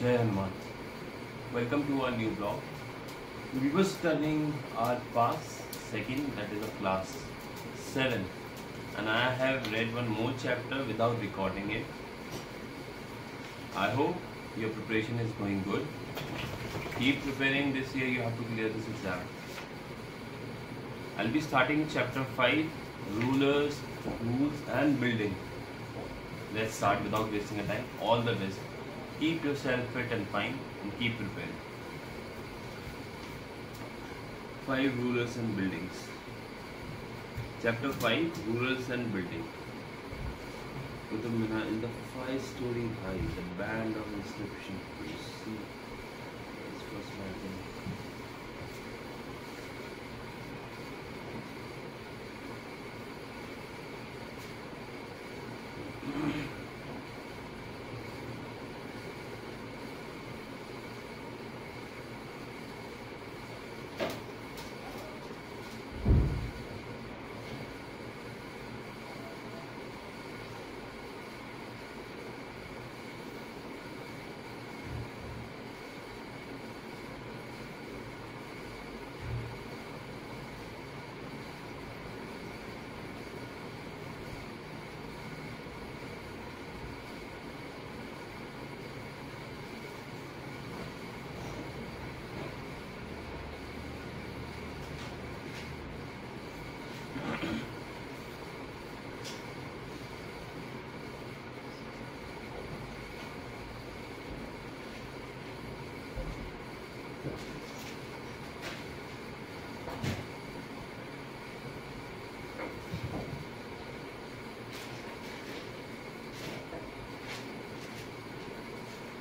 Jai Hanuman. Welcome to our new blog. We were studying our past second, that is of class 7, and I have read one more chapter without recording it. I hope your preparation is going good. Keep preparing. This year you have to clear this exam. I'll be starting chapter 5, rulers, rules and building. Let's start without wasting a time. All the best. Keep yourself fit and fine and keep preparing. 5 rulers and buildings. Chapter 5, rulers and building. Qutub Minar in the 5-story high, the band of inscription. You see, this first mountain.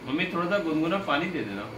Mummy थोड़ा सा गुनगुना पानी दे देना.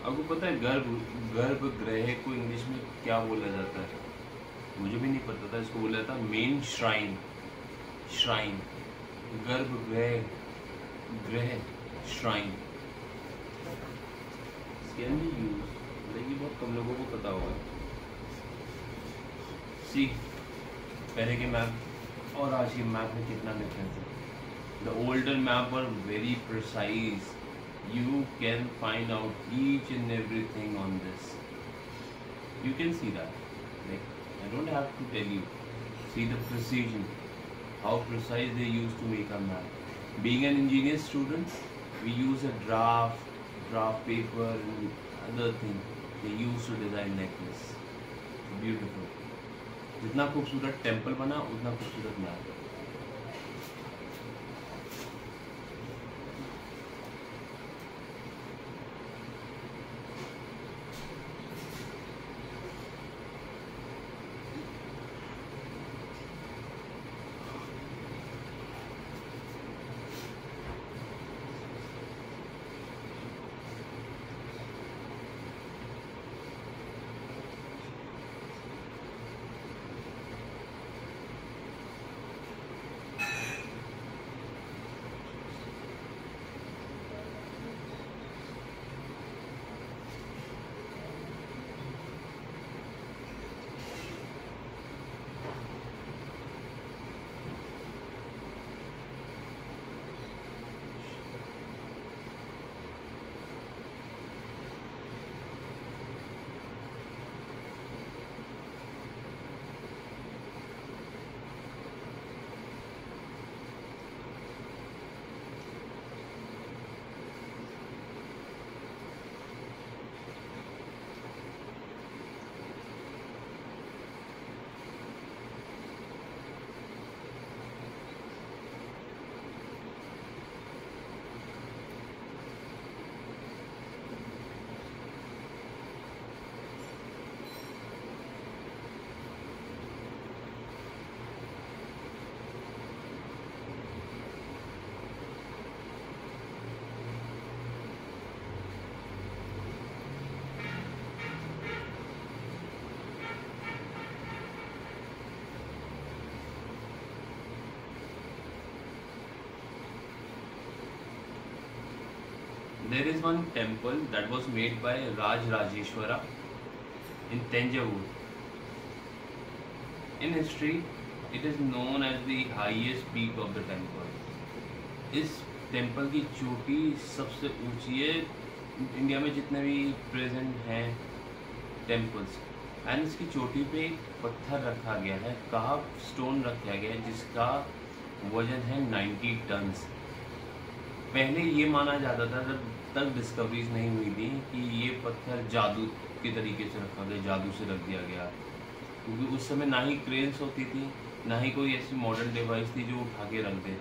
आपको पता है गर्भगृह को इंग्लिश में क्या बोला जाता है? मुझे भी नहीं पता था। इसको बोला जाता है मेन श्राइन। श्राइन, गर्भगृह, ग्रह, श्राइन। कैन बी यूज, लेकिन बहुत कम लोगों को पता होगा। सी, पहले के मैप और आज के मैप में कितना डिफरेंस है। The older map were very precise. You can find out each and everything on this. You can see that. Like, I don't have to tell you. See the precision. How precise they used to make a map. Being an engineer student, we use a draft paper and other thing. They used to design like this. Beautiful. जितना खूबसूरत temple बना उतना खूबसूरत map. There is one temple that was made by Rajeshwara in Tanjavur. In history, it is known as the highest peak of the temple. इस temple की चोटी सबसे ऊंची है इंडिया में जितने भी प्रेजेंट हैं टेम्पल्स। एंड इसकी चोटी पे एक पत्थर रखा गया है, कार्व स्टोन रखा गया है जिसका वजन है 90 टन्स। पहले ये माना जाता था जब तक डिस्कवरीज नहीं हुई थी कि ये पत्थर जादू के तरीके से रखा गया, जादू से रख दिया गया, क्योंकि उस समय ना ही क्रेन्स होती थी ना ही कोई ऐसी मॉडर्न डिवाइस थी जो उठा के रख दे।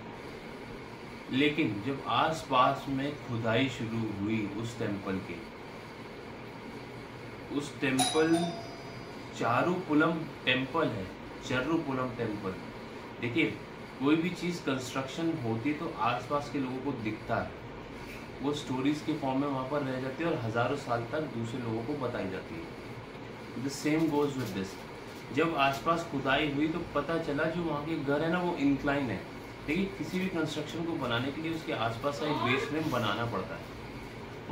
लेकिन जब आसपास में खुदाई शुरू हुई उस टेम्पल के, उस टेम्पल चारुपुलम टेम्पल है, चर्रुपुलम टेम्पल। देखिए कोई भी चीज़ कंस्ट्रक्शन होती तो आसपास के लोगों को दिखता है, वो स्टोरीज के फॉर्म में वहाँ पर रह जाती है और हज़ारों साल तक दूसरे लोगों को बताई जाती है। The same goes with this. जब आसपास खुदाई हुई तो पता चला जो वहाँ के घर है ना वो इंक्लाइन है। देखिए किसी भी कंस्ट्रक्शन को बनाने के लिए उसके आसपास का एक बेस फ्रेम बनाना पड़ता है।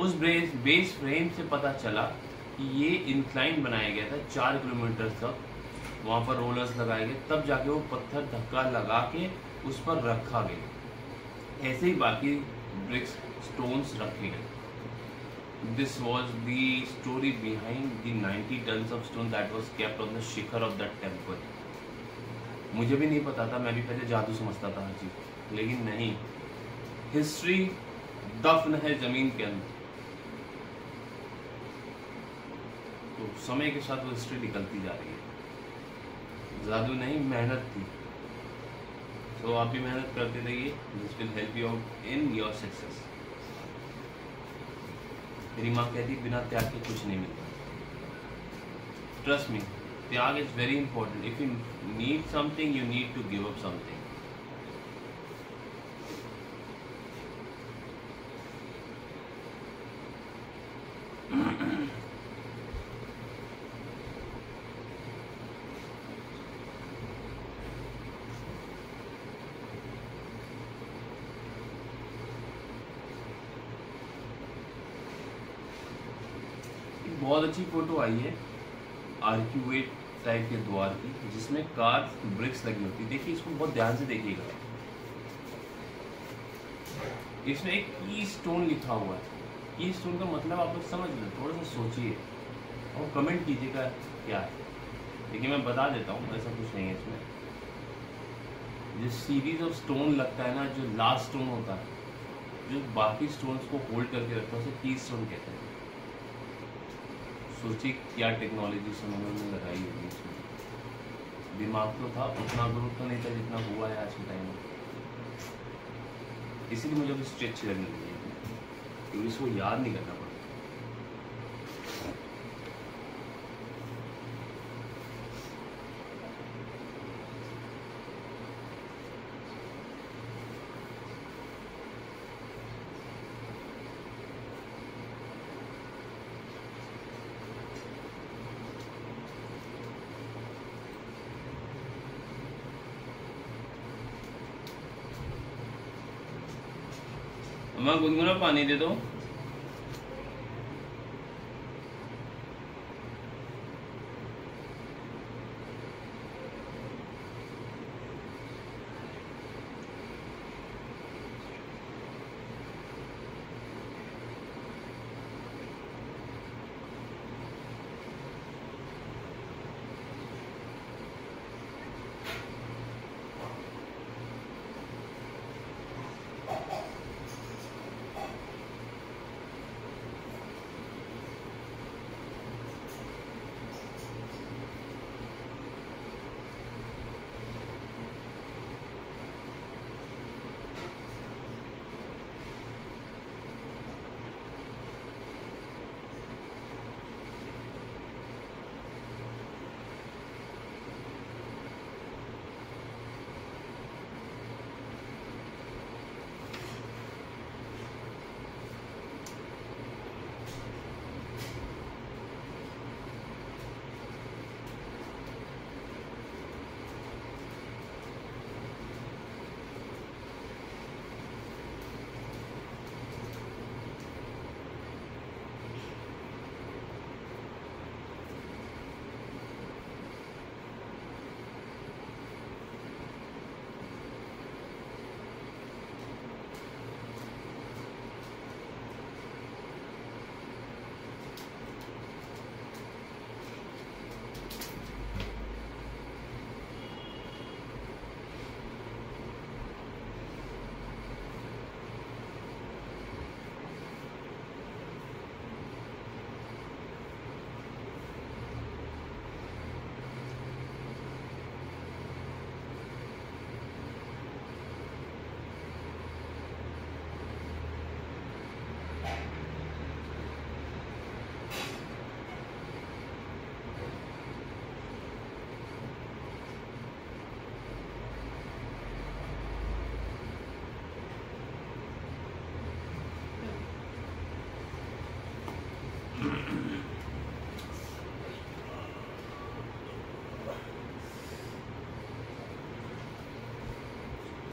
उस बेस फ्रेम से पता चला कि ये इंक्लाइन बनाया गया था 4 किलोमीटर तक, वहाँ पर रोलर्स लगाए गए, तब जाके वो पत्थर धक्का लगा के उस पर रखा गया। ऐसे ही बाकी ब्रिक्स स्टोन्स रखे गए। This was the story behind the 90 tons of stone that was kept on the Shikhar of that temple. मुझे भी नहीं पता था, मैं भी पहले जादू समझता था हर चीज, लेकिन नहीं, हिस्ट्री दफन है जमीन के अंदर। तो समय के साथ वो हिस्ट्री निकलती जा रही है, जादू नहीं मेहनत थी। तो आप भी मेहनत करते रहिए, this will help you out in your success. मेरी माँ कहती बिना त्याग के कुछ नहीं मिलता। ट्रस्ट मी, त्याग is very important. If you need something you need to give up something. बहुत अच्छी फ़ोटो आई है आर्क्यूवेट टाइप के द्वार की, जिसमें कार ब्रिक्स लगी होती है। देखिए इसको बहुत ध्यान से देखिएगा, इसमें एक की स्टोन लिखा हुआ है। की स्टोन का मतलब आप लोग समझ लें, थोड़ा सा सोचिए और कमेंट कीजिएगा क्या है। देखिए मैं बता देता हूँ, ऐसा कुछ नहीं है इसमें। जो सीरीज ऑफ स्टोन लगता है ना, जो लास्ट स्टोन होता है, जो बाकी स्टोन्स को होल्ड करके रखता है, उसे की स्टोन कहते हैं। सोचिए क्या टेक्नोलॉजी से उन्होंने लगाई होगी इसमें। दिमाग तो था, उतना ग्रोथ तो नहीं था जितना हुआ है आज के टाइम में। इसीलिए मुझे अभी स्ट्रेच लगने लगी है, क्योंकि इसको याद नहीं करना पड़ता। अम्मा गुनगुना पानी दे दो।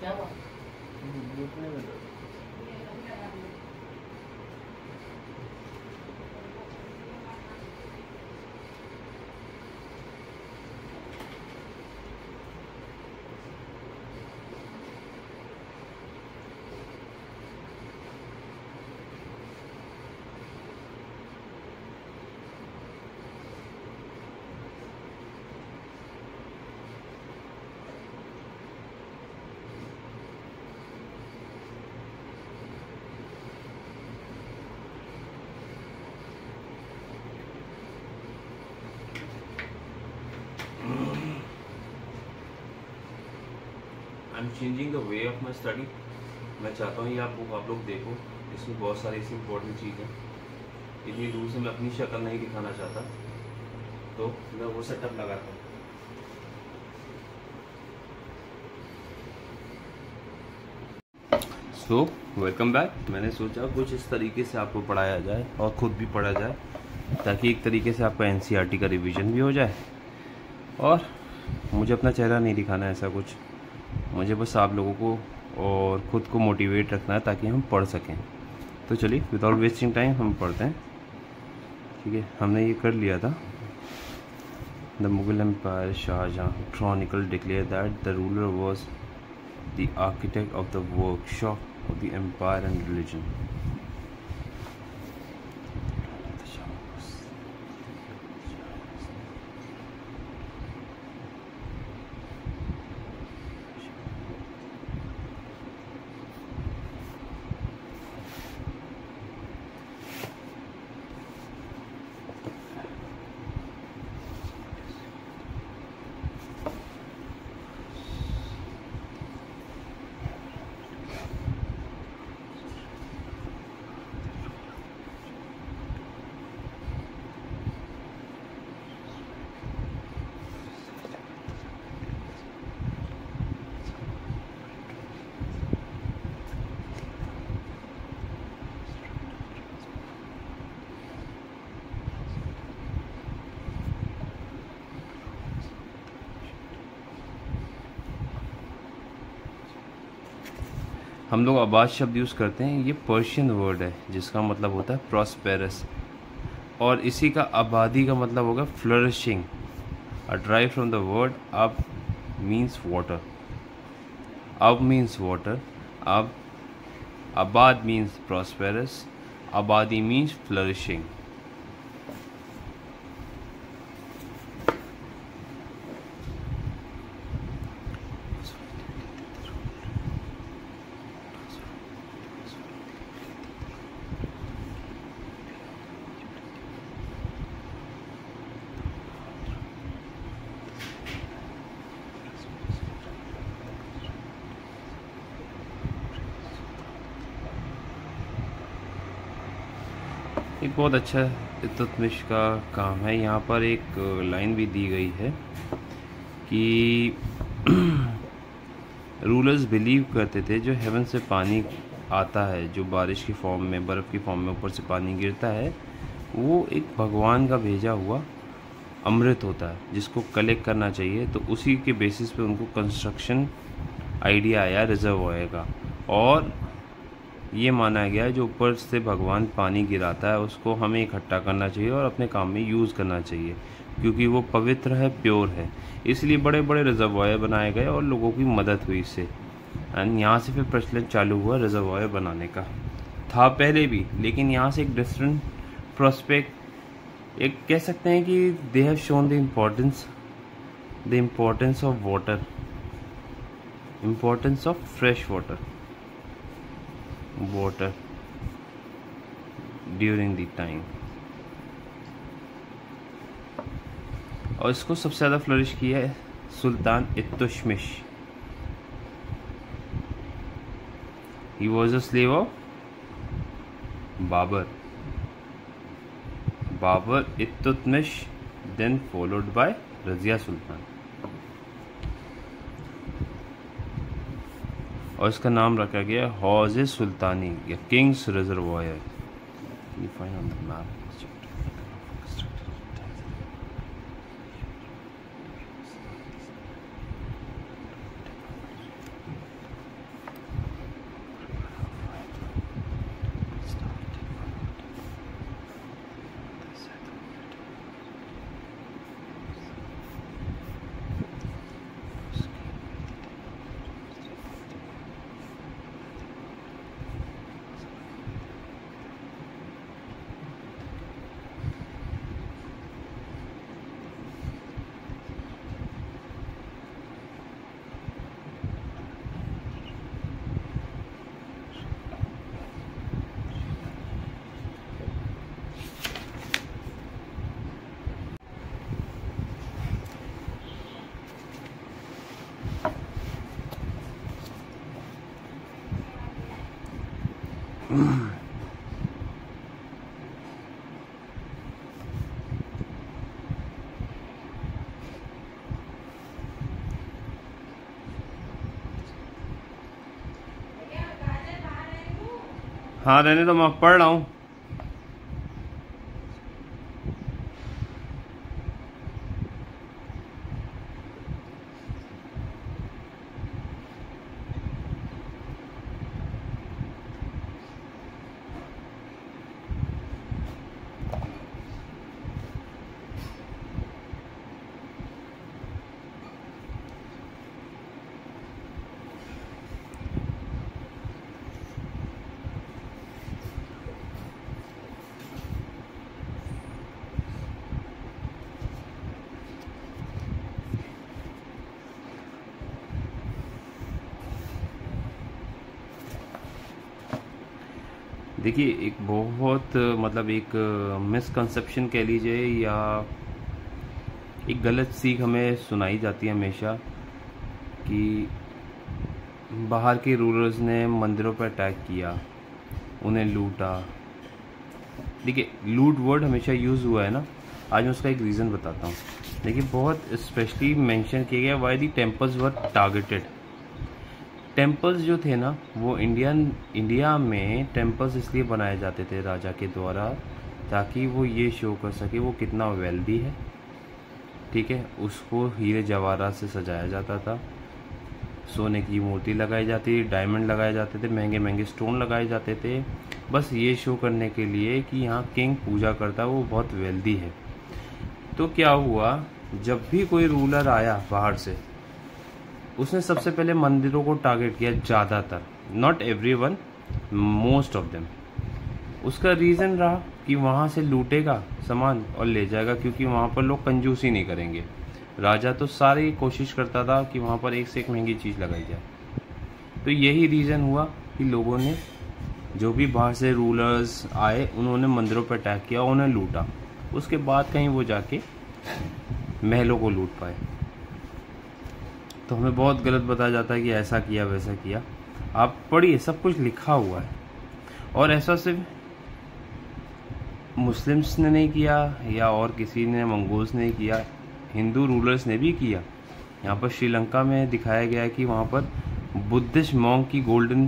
क्या हुआ? I am changing the way of my study. मैं चाहता हूँ ये आप लोग देखो, इसमें बहुत सारी ऐसी इंपॉर्टेंट चीज़ है। इतनी दूर से मैं अपनी शक्ल नहीं दिखाना चाहता, तो मैं वो सेटअप लगाता हूँ। So welcome back. मैंने सोचा कुछ इस तरीके से आपको पढ़ाया जाए और ख़ुद भी पढ़ा जाए, ताकि एक तरीके से आपका एनसीईआरटी का रिवीजन भी हो जाए। और मुझे अपना चेहरा नहीं दिखाना है ऐसा कुछ, मुझे बस आप लोगों को और ख़ुद को मोटिवेट रखना है ताकि हम पढ़ सकें। तो चलिए विदाउट वेस्टिंग टाइम हम पढ़ते हैं। ठीक है, हमने ये कर लिया था। The Mughal empire Shahjahan chronicle declare that the ruler was the architect of the workshop of the empire and religion. हम लोग आबाद शब्द यूज़ करते हैं, ये पर्शियन वर्ड है जिसका मतलब होता है प्रॉस्पेरस, और इसी का आबादी का मतलब होगा flourishing. Drive from the word अब मीन्स वाटर, अब मीन्स वाटर, अब आबाद मीन्स प्रॉस्पेरस, आबादी मीन्स फ्लरिशिंग। एक बहुत अच्छा इल्तुतमिश का काम है। यहाँ पर एक लाइन भी दी गई है कि रूलर्स बिलीव करते थे जो हेवन से पानी आता है, जो बारिश की फॉर्म में, बर्फ़ की फॉर्म में ऊपर से पानी गिरता है, वो एक भगवान का भेजा हुआ अमृत होता है जिसको कलेक्ट करना चाहिए। तो उसी के बेसिस पे उनको कंस्ट्रक्शन आइडिया आया रिजर्वॉयर का, और ये माना गया है जो ऊपर से भगवान पानी गिराता है उसको हमें इकट्ठा करना चाहिए और अपने काम में यूज़ करना चाहिए, क्योंकि वो पवित्र है, प्योर है। इसलिए बड़े बड़े रिजर्वॉयर बनाए गए और लोगों की मदद हुई इससे, एंड यहाँ से फिर प्रचलन चालू हुआ रिजर्वॉयर बनाने का। था पहले भी, लेकिन यहाँ से एक डिफरेंट प्रोस्पेक्ट, एक कह सकते हैं कि they have shown the importance of water, importance of fresh water during the time. और इसको सबसे ज़्यादा फ्लरिश किया है Sultan Iltutmish. He was a slave of Babur Iltutmish, then followed by Razia Sultan. और इसका नाम रखा गया हौज सुल्तानी या kings reservoir. You find on the map. हाँ रहने तो, मैं पढ़ रहा हूँ। देखिए, एक बहुत मतलब एक मिसकंसेप्शन कह लीजिए या एक गलत सीख हमें सुनाई जाती है हमेशा कि बाहर के रूलर्स ने मंदिरों पर अटैक किया, उन्हें लूटा। देखिए, लूट वर्ड हमेशा यूज़ हुआ है ना, आज मैं उसका एक रीज़न बताता हूँ। देखिए, बहुत स्पेशली मेंशन किया गया why the temples were targeted. Temples जो थे ना, वो इंडिया में टेम्पल्स इसलिए बनाए जाते थे राजा के द्वारा ताकि वो ये शो कर सके वो कितना वेल्दी है, ठीक है। उसको हीरे जवाहरात से सजाया जाता था, सोने की मूर्ति लगाई जाती थी, डायमंड लगाए जाते थे, महंगे महंगे स्टोन लगाए जाते थे, बस ये शो करने के लिए कि यहाँ किंग पूजा करता है, वो बहुत वेल्दी है। तो क्या हुआ, जब भी कोई रूलर आया बाहर से, उसने सबसे पहले मंदिरों को टारगेट किया, ज़्यादातर, not everyone, most of them. उसका रीज़न रहा कि वहाँ से लूटेगा सामान और ले जाएगा, क्योंकि वहाँ पर लोग कंजूसी नहीं करेंगे। राजा तो सारी कोशिश करता था कि वहाँ पर एक से एक महंगी चीज़ लगाई जाए। तो यही रीज़न हुआ कि लोगों ने, जो भी बाहर से रूलर्स आए, उन्होंने मंदिरों पर अटैक किया, उन्हें लूटा। उसके बाद कहीं वो जाके महलों को लूट पाए। तो हमें बहुत गलत बताया जाता है कि ऐसा किया वैसा किया। आप पढ़िए, सब कुछ लिखा हुआ है। और ऐसा सिर्फ मुस्लिम्स ने नहीं किया या और किसी ने, मंगोल्स ने किया, हिंदू रूलर्स ने भी किया। यहाँ पर श्रीलंका में दिखाया गया है कि वहाँ पर बुद्धिस्ट मॉन्क की गोल्डन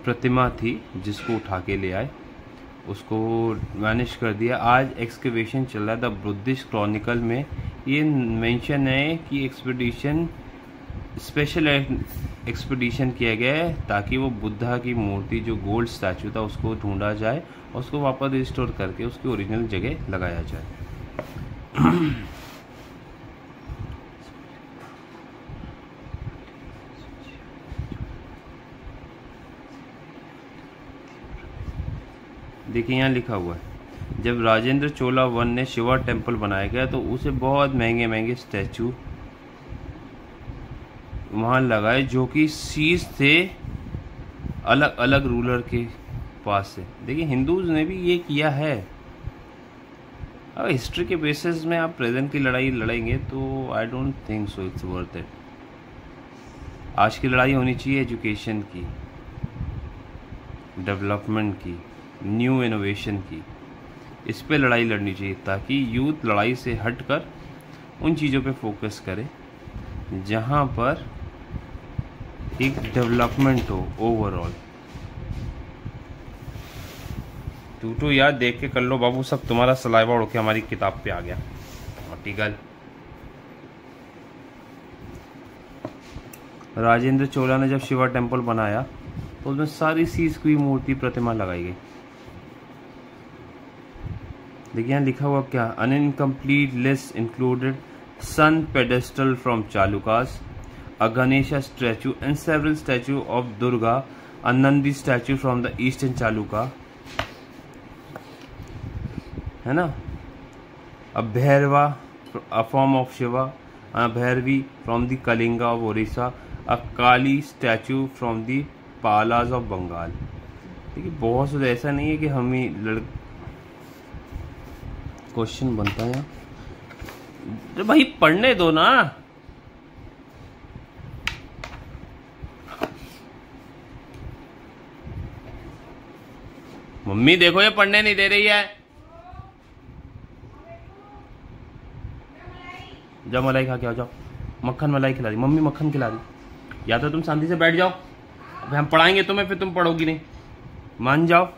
प्रतिमा थी, जिसको उठा के ले आए, उसको वैनिश कर दिया। आज एक्सकवेशन चल रहा है। द बुद्धिस्ट क्रॉनिकल में ये मेंशन है कि एक्सपीडिशन, स्पेशल एक्सपीडिशन किया गया है ताकि वो बुद्धा की मूर्ति, जो गोल्ड स्टैचू था, उसको ढूंढा जाए और उसको वापस रिस्टोर करके उसकी ओरिजिनल जगह लगाया जाए। देखिए, यहाँ लिखा हुआ है, जब राजेंद्र चोला वन ने शिवा टेम्पल बनाया गया तो उसे बहुत महंगे महंगे स्टैचू वहाँ लगाए, जो कि सीज थे अलग अलग रूलर के पास से। देखिए, हिंदूज ने भी ये किया है। अब हिस्ट्री के बेसिस में आप प्रेजेंट की लड़ाई लड़ेंगे तो I don't think so it's worth it. आज की लड़ाई होनी चाहिए एजुकेशन की, डेवलपमेंट की, न्यू इनोवेशन की। इस पे लड़ाई लड़नी चाहिए ताकि यूथ लड़ाई से हटकर उन चीज़ों पे फोकस करे जहाँ पर एक डेवलपमेंट हो ओवरऑल। टूटू यार, देख के कर लो बाबू, सब तुम्हारा सलाइवा उड़ के हमारी किताब पे आ गया। आर्टिकल, राजेंद्र चोला ने जब शिवा टेम्पल बनाया तो उसमें सारी सीज की मूर्ति प्रतिमा लगाई गई। देखिए, यहाँ लिखा हुआ क्या, an incomplete list included sun pedestal from Chalukyas, a Ganesha statue and several statue of Durga, a Nandi statue from the eastern Chaluka, है ना, a Bhairava, a form of Shiva, a Bhairavi from the Kalinga of Orissa, a Kali statue from the Palas of Bengal। देखिए, बहुत से ऐसा नहीं है कि हम ही क्वेश्चन बनता है तो भाई पढ़ने दो ना। मम्मी देखो, ये पढ़ने नहीं दे रही है। जाओ मलाई खा के आ जाओ, मक्खन मलाई खिला दी मम्मी, मक्खन खिला दी। या तो तुम शांति से बैठ जाओ, अब हम पढ़ाएंगे तुम्हें, फिर तुम पढ़ोगी नहीं, मान जाओ।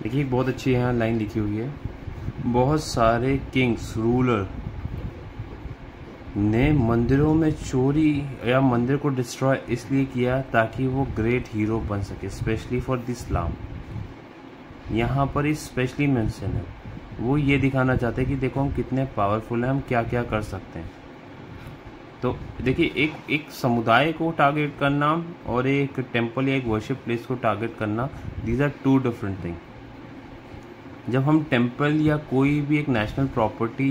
देखिए बहुत अच्छी यहाँ लाइन लिखी हुई है, बहुत सारे किंग्स रूलर ने मंदिरों में चोरी या मंदिर को डिस्ट्रॉय इसलिए किया ताकि वो ग्रेट हीरो बन सके, स्पेशली फॉर द इस्लाम। यहाँ पर इस स्पेशली मेंशन है, वो ये दिखाना चाहते हैं कि देखो हम कितने पावरफुल हैं, हम क्या क्या कर सकते हैं। तो देखिए एक समुदाय को टारगेट करना और एक टेम्पल या एक वर्शिप प्लेस को टारगेट करना, these are two different thing. जब हम टेम्पल या कोई भी एक नेशनल प्रॉपर्टी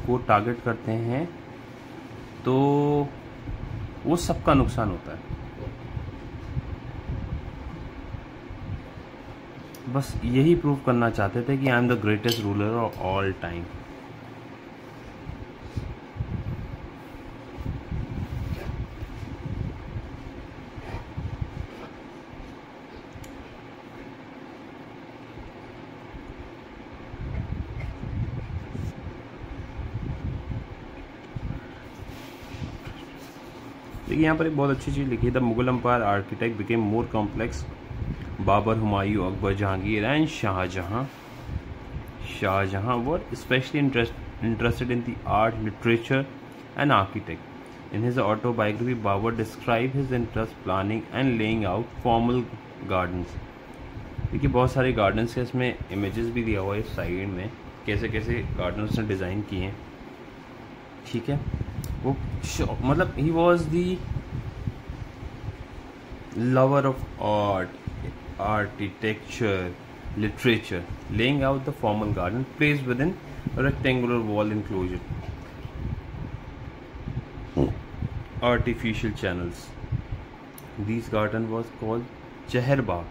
को टारगेट करते हैं तो वो सबका नुकसान होता है। बस यही प्रूव करना चाहते थे कि I am the greatest ruler of all time. देखिए यहाँ पर एक बहुत अच्छी चीज़ लिखी है, the Mughal empire architect became more complex. Babur, Humayun, Akbar, Jahangir and Shahjahan were specially interested in the art, literature and architect. In his autobiography, Babur described his interest planning and laying out formal gardens. देखिए बहुत सारे गार्डन्स के इसमें इमेजेस भी दिया हुआ है side में, कैसे कैसे गार्डन्स ने डिज़ाइन किए हैं। ठीक है, वो मतलब he was the lover of art, architecture, literature, laying out the formal garden placed within a rectangular wall enclosure. Artificial channels. This garden was called Chehar Bagh.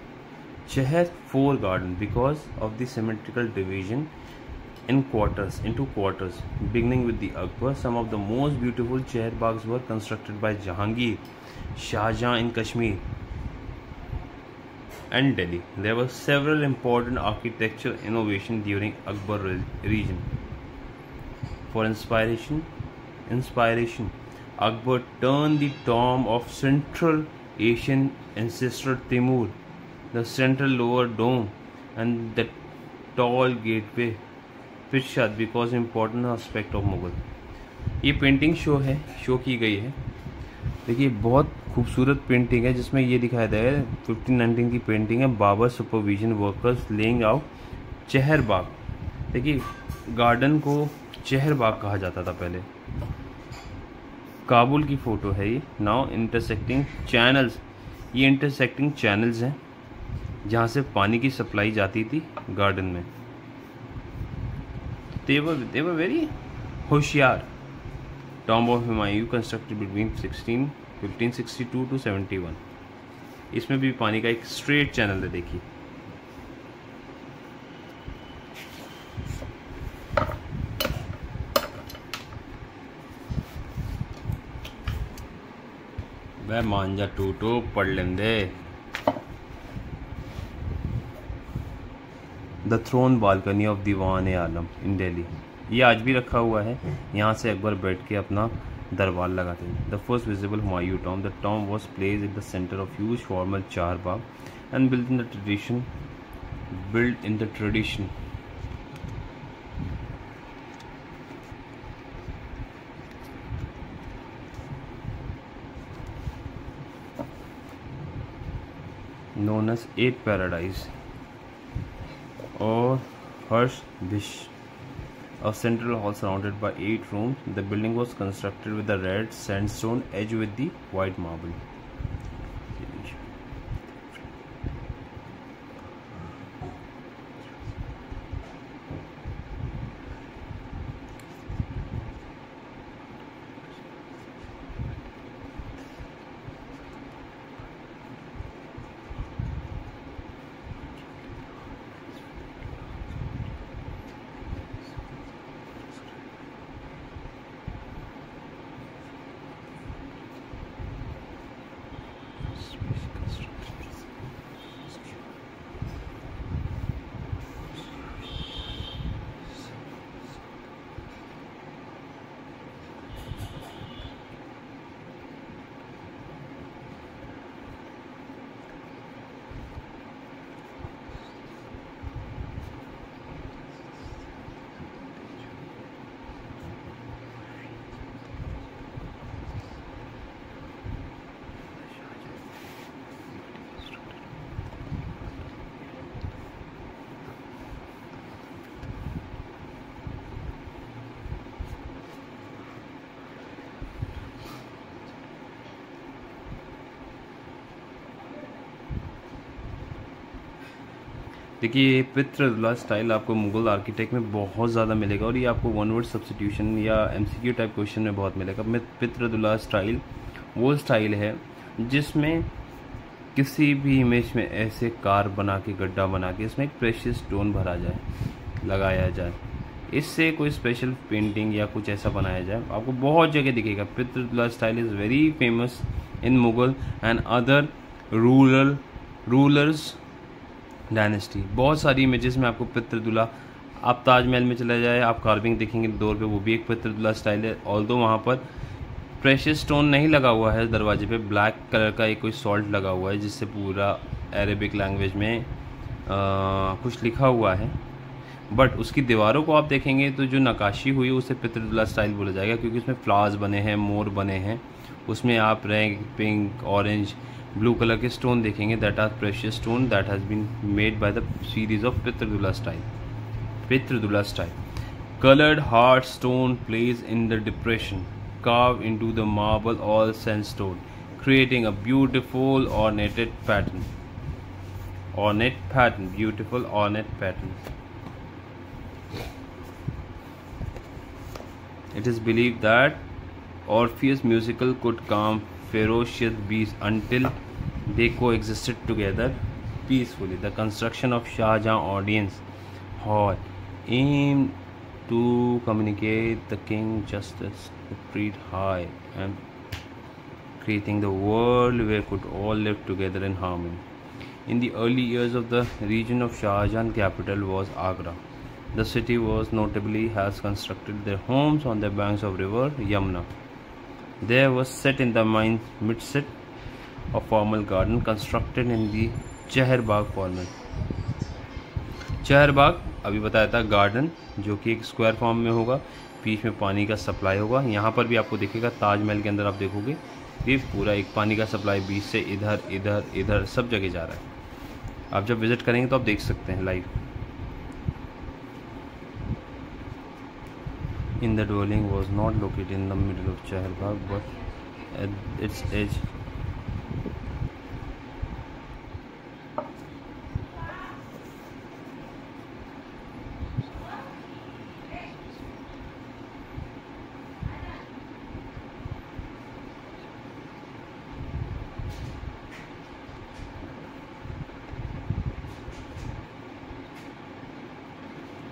Chehar 4 garden because of the symmetrical division into quarters. Beginning with the Akbar, some of the most beautiful Chehar Baghs were constructed by Jahangir, Shahjahan in Kashmir and Delhi. There were several important architectural innovations during Akbar region. For inspiration, Akbar turned the tomb of Central Asian ancestor Timur, the central lower dome and the tall gateway Pirshad because important aspect of Mughal. ये painting show की गई है। देखिए बहुत खूबसूरत painting है जिसमें ये दिखाया गया है 1519 की पेंटिंग है, Babur supervision workers laying out Chahar Bagh. देखिए गार्डन को चेहर बाग कहा जाता था पहले। काबुल की फ़ोटो है ये। नाउ इंटरसेक्टिंग चैनल्स, ये इंटरसेक्टिंग चैनल्स हैं जहाँ से पानी की सप्लाई जाती थी गार्डन में। they were very होशियार। Tomb of Humayun constructed between 1562 to 71। इसमें भी पानी का एक स्ट्रेट चैनल है। देखिए वह मांझा टूटो पढ़ लेंदे। द थ्रोन बालकनी ऑफ दीवान आलम इन दिल्ली, ये आज भी रखा हुआ है। यहाँ से अकबर बैठ के अपना दरबार लगाते थे। The first visible Humayun tomb, the tomb was placed in the centre of huge formal char bagh and build in the tradition known as Eight Paradise or Harsh Vish. A central hall surrounded by 8 rooms. The building was constructed with the red sandstone edged with the white marble. देखिए, पितृदुला style आपको Mughal architect में बहुत ज़्यादा मिलेगा और ये आपको one word substitution या एमसीक्यू टाइप क्वेश्चन में बहुत मिलेगा। पितृदुला स्टाइल वो स्टाइल है जिसमें किसी भी इमेज में ऐसे कार बना के, गड्ढा बना के, इसमें एक प्रेशियस स्टोन भरा जाए, लगाया जाए, इससे कोई स्पेशल पेंटिंग या कुछ ऐसा बनाया जाए, आपको बहुत जगह दिखेगा। Pietra dura style is very famous in Mughal and other rulers dynasty. बहुत सारी इमेजेस में आपको पितृदुला, आप ताजमहल में चला जाए, आप कार्विंग देखेंगे डोर पे, वो भी एक पितृदुला स्टाइल है। ऑल्दो वहाँ पर प्रेशियस स्टोन नहीं लगा हुआ है, दरवाजे पे ब्लैक कलर का एक कोई सॉल्ट लगा हुआ है जिससे पूरा अरेबिक लैंग्वेज में कुछ लिखा हुआ है। बट उसकी दीवारों को आप देखेंगे तो जो नक्काशी हुई है उसे पितृदुला स्टाइल बोला जाएगा, क्योंकि उसमें फ्लावर्स बने हैं, मोर बने हैं, उसमें आप red, pink, orange, blue colour के स्टोन देखेंगे, that are precious stone that has been made by the series of pietra dura style. Pietra dura style colored hard stone placed in the depression, carved into the marble or sandstone, creating a beautiful ornate pattern. Beautiful ornate pattern. It is believed that Orpheus musical could calm ferocious beasts until they coexisted together peacefully. The construction of Shah Jahan Audience Hall aimed to communicate the king justice, the treat high, and creating the world where could all live together in harmony. In the early years of the region of Shah Jahan, capital was Agra. The city was notably has constructed their homes on the banks of river Yamuna. There was set in the midst of formal garden constructed in the Chaharbagh format. चहरबाग अभी बताया था, garden जो कि एक square form में होगा, बीच में पानी का सप्लाई होगा। यहाँ पर भी आपको दिखेगा, ताजमहल के अंदर आप देखोगे ये पूरा एक पानी का सप्लाई बीच से इधर इधर इधर सब जगह जा रहा है। आप जब विजिट करेंगे तो आप देख सकते हैं live. In the dwelling was not located in the middle of Chaharbagh but at its edge.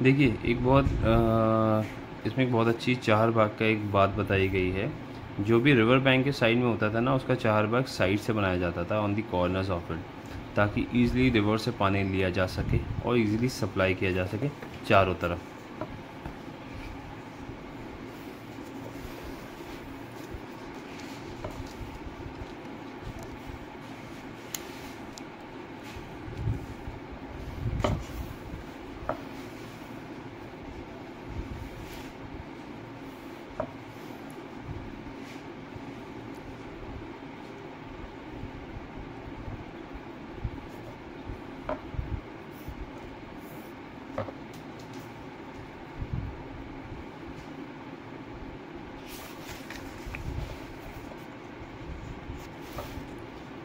देखिए, एक बहुत इसमें एक बहुत अच्छी चहारबाग का एक बात बताई गई है। जो भी रिवर बैंक के साइड में होता था ना, उसका चहारबाग साइड से बनाया जाता था, on the corners of it, ताकि ईजिली रिवर से पानी लिया जा सके और ईजिली सप्लाई किया जा सके चारों तरफ।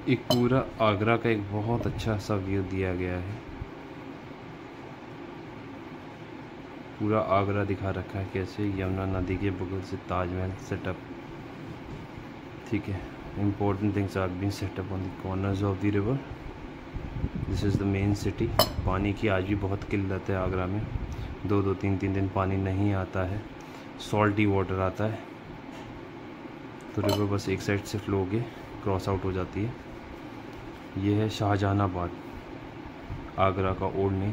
एक पूरा आगरा का एक बहुत अच्छा सा व्यू दिया गया है। पूरा आगरा दिखा रखा है कैसे यमुना नदी के बगल से ताजमहल सेटअप। ठीक है, important things are being setup on the corners of the river. This is the main city. पानी की आज भी बहुत किल्लत है आगरा में, 2-2, 3-3 दिन पानी नहीं आता है, सॉल्टी वाटर आता है, तो रिवर बस एक साइड से फ्लो होके क्रॉस आउट हो जाती है। ये है शाहजहानाबाद, आगरा का ओल्ड नेम।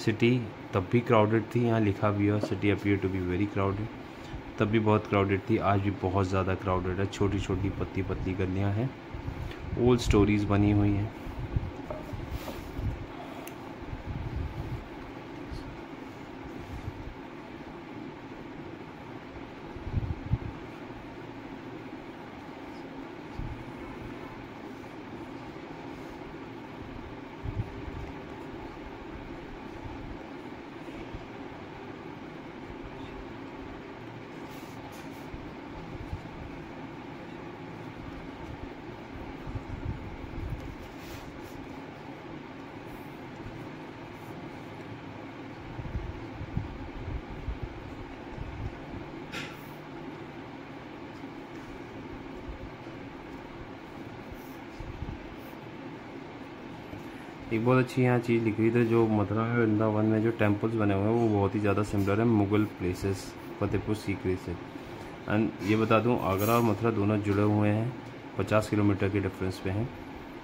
सिटी तब भी क्राउडेड थी, यहाँ लिखा भी है city appear to be very crowded. तब भी बहुत क्राउडेड थी, आज भी बहुत ज़्यादा क्राउडेड है। छोटी छोटी पतली पतली गलियाँ हैं, ओल्ड स्टोरीज बनी हुई हैं। एक बहुत अच्छी यहाँ चीज़ लिखी हुई थी, जो मथुरा में वृंदावन में जो टेम्पल्स बने हुए हैं वो बहुत ही ज़्यादा सिमिलर है मुगल प्लेसेस फतेहपुर सीकरी से। एंड ये बता दूँ, आगरा और मथुरा दोनों जुड़े हुए हैं, 50 किलोमीटर के डिफरेंस पे हैं।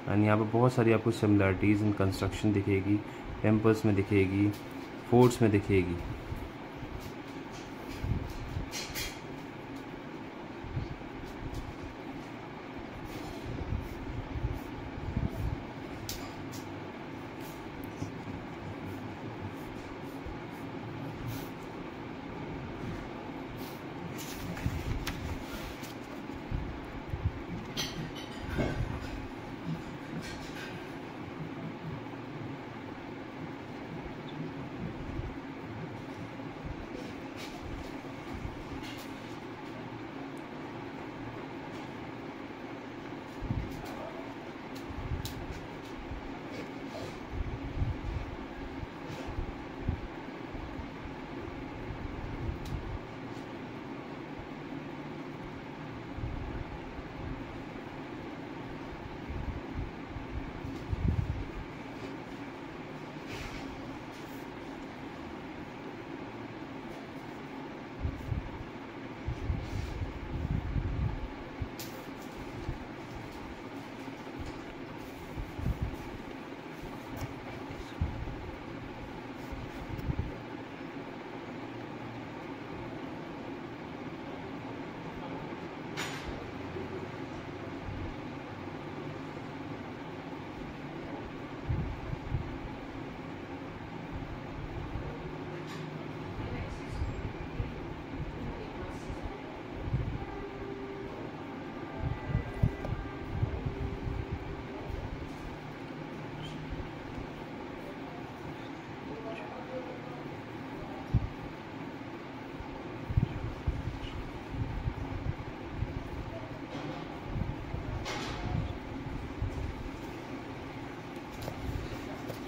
एंड यहाँ पर बहुत सारी आपको सिमिलरिटीज़ इन कंस्ट्रक्शन दिखेगी, टेम्पल्स में दिखेगी, फोर्ट्स में दिखेगी।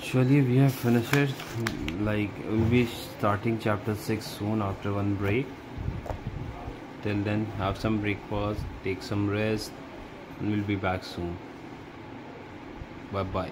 Actually, we have finished it. Like, we'll be starting chapter 6 soon after one break. Till then, have some breakfast, take some rest, and we'll be back soon. Bye bye.